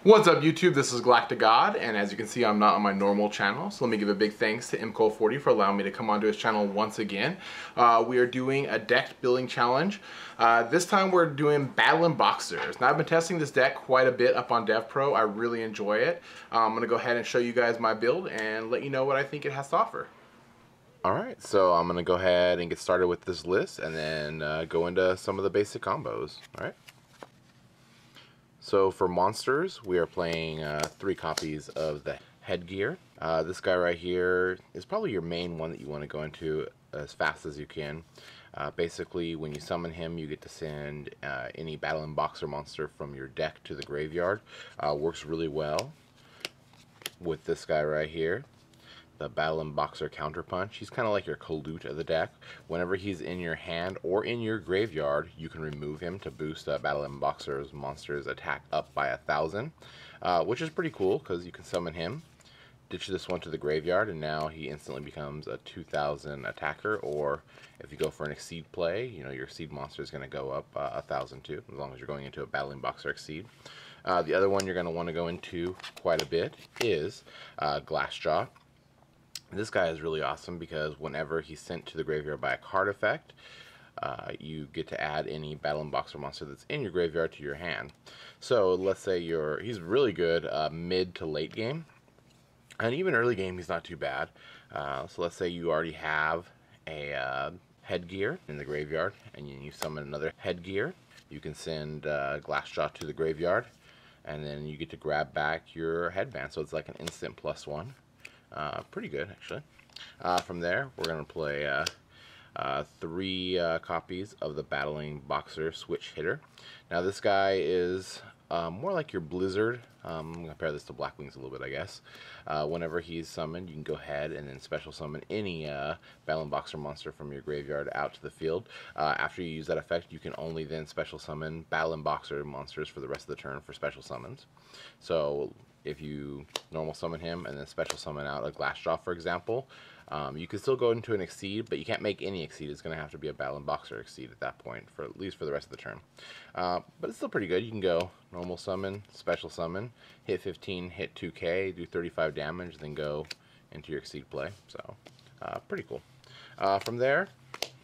What's up YouTube, this is GalacticGod, and as you can see I'm not on my normal channel, so let me give a big thanks to mkohl40 for allowing me to come onto his channel once again. We are doing a deck building challenge. This time we're doing Battlin Boxers. Now I've been testing this deck quite a bit up on DevPro, I really enjoy it. I'm going to go ahead and show you guys my build and let you know what I think it has to offer. Alright, so I'm going to go ahead and get started with this list and then go into some of the basic combos. Alright. So for monsters, we are playing 3 copies of the headgear. This guy right here is probably your main one that you want to go into as fast as you can. Basically, when you summon him, you get to send any Battlin Boxer monster from your deck to the graveyard. Works really well with this guy right here. The Battlin Boxer Counterpunch. He's kind of like your Colute of the deck. Whenever he's in your hand or in your graveyard, you can remove him to boost Battlin Boxer's monster's attack up by 1,000, which is pretty cool because you can summon him, ditch this one to the graveyard, and now he instantly becomes a 2,000 attacker. Or if you go for an Exceed play, you know your Exceed monster is going to go up 1,000 too, as long as you're going into a Battlin Boxer Exceed. The other one you're going to want to go into quite a bit is Glassjaw. This guy is really awesome because whenever he's sent to the graveyard by a card effect, you get to add any Battlin Boxer monster that's in your graveyard to your hand. So let's say he's really good mid to late game, and even early game he's not too bad. So let's say you already have a headgear in the graveyard and you summon another headgear. You can send Glassjaw to the graveyard and then you get to grab back your headband, so it's like an instant +1. Pretty good, actually. From there, we're going to play 3 copies of the Battlin Boxer Switch Hitter. Now, this guy is more like your Blizzard. I'm going to compare this to Black Wings a little bit, I guess. Whenever he's summoned, you can go ahead and then special summon any Battlin Boxer monster from your graveyard out to the field. After you use that effect, you can only then special summon Battlin Boxer monsters for the rest of the turn for special summons. So if you normal summon him and then special summon out a Glassjaw, for example, you can still go into an Exceed, but you can't make any Exceed. It's going to have to be a Battlin Boxer Exceed at that point, for at least for the rest of the turn. But it's still pretty good. You can go normal summon, special summon, hit 15, hit 2k, do 35 damage, then go into your Exceed play. So, pretty cool. From there,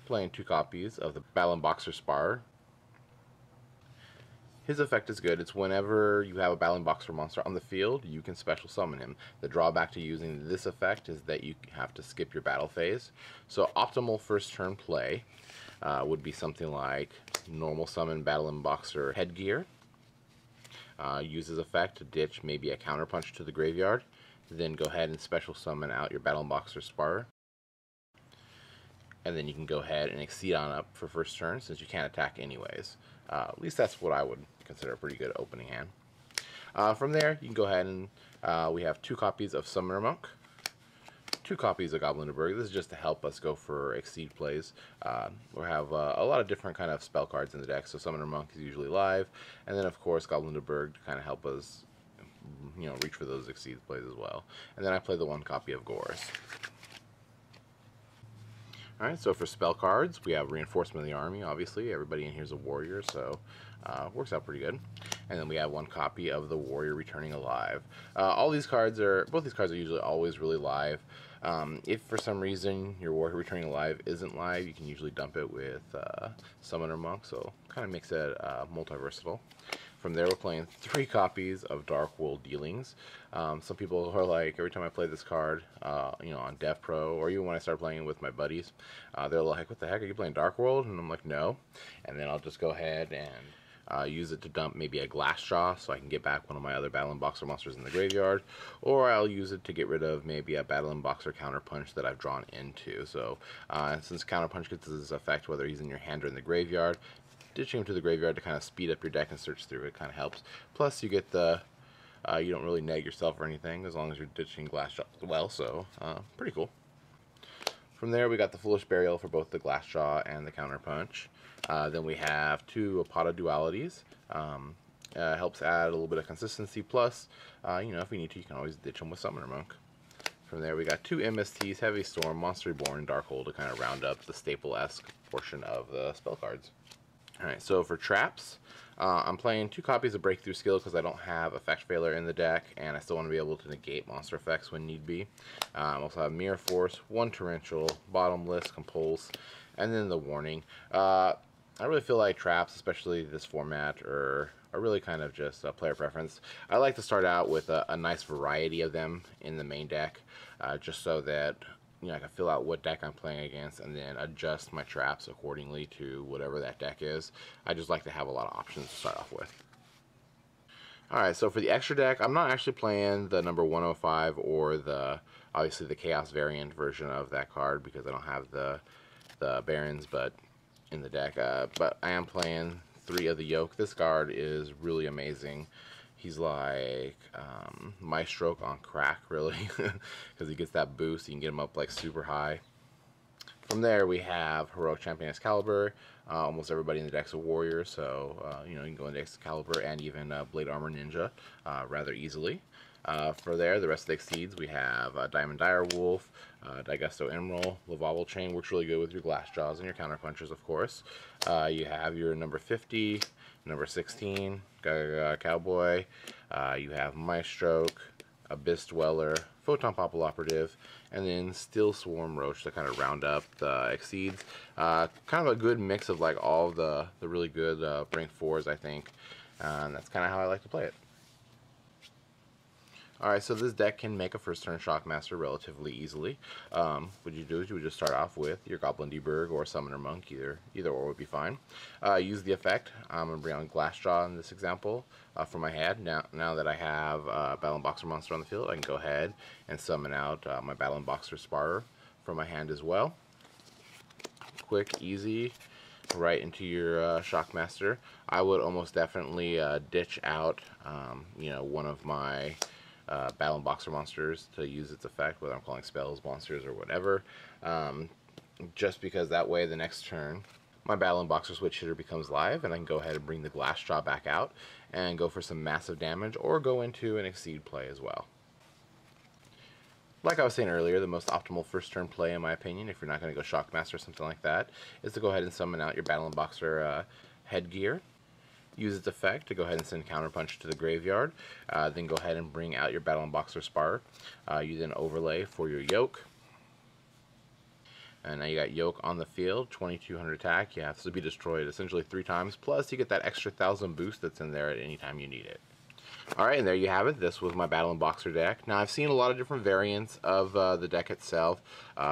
playing 2 copies of the Battlin Boxer Spar. His effect is good. It's whenever you have a Battlin Boxer monster on the field, you can special summon him. The drawback to using this effect is that you have to skip your battle phase. So optimal first turn play would be something like normal summon Battlin Boxer Headgear. Use his effect to ditch maybe a Counterpunch to the graveyard. Then go ahead and special summon out your Battlin Boxer Spar. And then you can go ahead and Exceed on up for first turn since you can't attack anyways. At least that's what I would consider a pretty good opening hand. From there, you can go ahead and we have 2 copies of Summoner Monk, 2 copies of Goblinderberg. This is just to help us go for Exceed plays. We have a lot of different kind of spell cards in the deck, so Summoner Monk is usually live, and then of course Goblinderberg to kind of help us, you know, reach for those Exceed plays as well. And then I play the 1 copy of Gorz. Alright, so for spell cards, we have Reinforcement of the Army, obviously. Everybody in here is a warrior, so works out pretty good. And then we have 1 copy of the Warrior Returning Alive. Both these cards are usually always really live. If for some reason your Warrior Returning Alive isn't live, you can usually dump it with Summoner Monk, so kind of makes it multi-versatile. From there, we're playing 3 copies of Dark World Dealings. Some people are like, every time I play this card, you know, on DevPro, or even when I start playing with my buddies, they're like, what the heck, are you playing Dark World? And I'm like, no. And then I'll just go ahead and use it to dump maybe a Glassjaw so I can get back one of my other Battlin Boxer monsters in the graveyard, or I'll use it to get rid of maybe a Battlin Boxer Counterpunch that I've drawn into. So since Counterpunch gets this effect whether he's in your hand or in the graveyard, ditching him to the graveyard to kind of speed up your deck and search through it kind of helps. Plus you get the you don't really neg yourself or anything as long as you're ditching Glassjaw as well, so pretty cool. From there, we got the Foolish Burial for both the Glassjaw and the Counterpunch. Then we have 2 Apata Dualities. Helps add a little bit of consistency. Plus, you know, if you need to, you can always ditch them with Summoner Monk. From there, we got 2 MSTs, Heavy Storm, Monster Reborn, and Darkhold to kind of round up the staple-esque portion of the spell cards. Alright, so for traps, I'm playing 2 copies of Breakthrough Skill because I don't have Effect Failure in the deck, and I still want to be able to negate monster effects when need be. I also have Mirror Force, 1 Torrential, Bottomless, Compulse, and then the Warning. I really feel like traps, especially this format, are really kind of just a player preference. I like to start out with a nice variety of them in the main deck, just so that I can fill out what deck I'm playing against and then adjust my traps accordingly to whatever that deck is. I just like to have a lot of options to start off with. Alright, so for the extra deck, I'm not actually playing the number 105 or obviously the Chaos variant version of that card because I don't have the Barons in the deck. But I am playing 3 of the Yoke. This card is really amazing. He's like Maestro on crack, really, because he gets that boost. You can get him up like super high. From there, we have Heroic Champion Excalibur. Almost everybody in the deck's a warrior, so you can go into Excalibur and even Blade Armor Ninja rather easily. For there, the rest of the Exceeds, we have Diamond Direwolf, Daigusto Emerald, Lavable Chain works really good with your Glass Jaws and your Counter Punchers, of course. You have your number 50, number 16, Cowboy. You have Maestro, Abyss Dweller, Photon Popple Operative, and then Steel Swarm Roach to kind of round up the Exceeds. Kind of a good mix of like all the really good rank 4s, I think. And that's kind of how I like to play it. Alright, so this deck can make a first turn Shockmaster relatively easily. What you do is you would just start off with your Goblin Deburg or Summoner Monk, either or would be fine. Use the effect. I'm going to bring on Glassjaw in this example for my hand. Now that I have Battlin Boxer monster on the field, I can go ahead and summon out my Battlin Boxer Sparrer from my hand as well. Quick, easy, right into your Shockmaster. I would almost definitely ditch out one of my Battlin Boxer monsters to use its effect, whether I'm calling spells, monsters, or whatever, just because that way the next turn my Battlin Boxer switch hitter becomes live and I can go ahead and bring the Glassjaw back out and go for some massive damage or go into an Exceed play as well. Like I was saying earlier, the most optimal first turn play, in my opinion, if you're not going to go Shockmaster or something like that, is to go ahead and summon out your Battlin Boxer headgear. Use its effect to go ahead and send Counterpunch to the graveyard. Then go ahead and bring out your Battlin Boxer Sparrer. You then overlay for your Yoke. And now you got Yoke on the field, 2200 attack. You have to be destroyed essentially 3 times. Plus you get that extra 1000 boost that's in there at any time you need it. Alright, and there you have it. This was my Battlin Boxer deck. Now, I've seen a lot of different variants of the deck itself,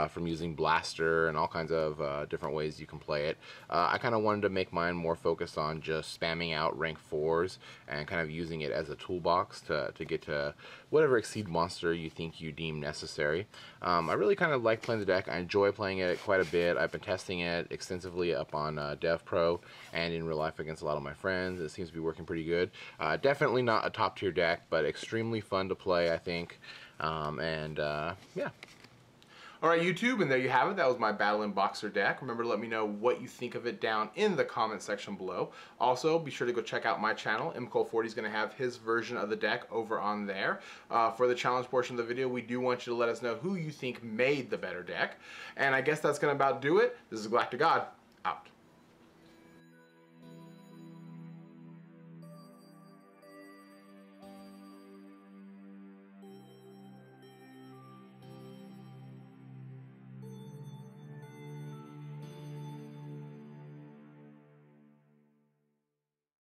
from using Blaster and all kinds of different ways you can play it. I kind of wanted to make mine more focused on just spamming out rank 4s and kind of using it as a toolbox to get to whatever Exceed monster you think you deem necessary. I really kind of like playing the deck. I enjoy playing it quite a bit. I've been testing it extensively up on DevPro and in real life against a lot of my friends. It seems to be working pretty good. Definitely not a top tier deck, but extremely fun to play, I think. Yeah. Alright, YouTube, and there you have it. That was my Battlin Boxer deck. Remember to let me know what you think of it down in the comment section below. Also, be sure to go check out my channel. MCole40 is going to have his version of the deck over on there. For the challenge portion of the video, we do want you to let us know who you think made the better deck. And I guess that's going to about do it. This is GalacticGod, out.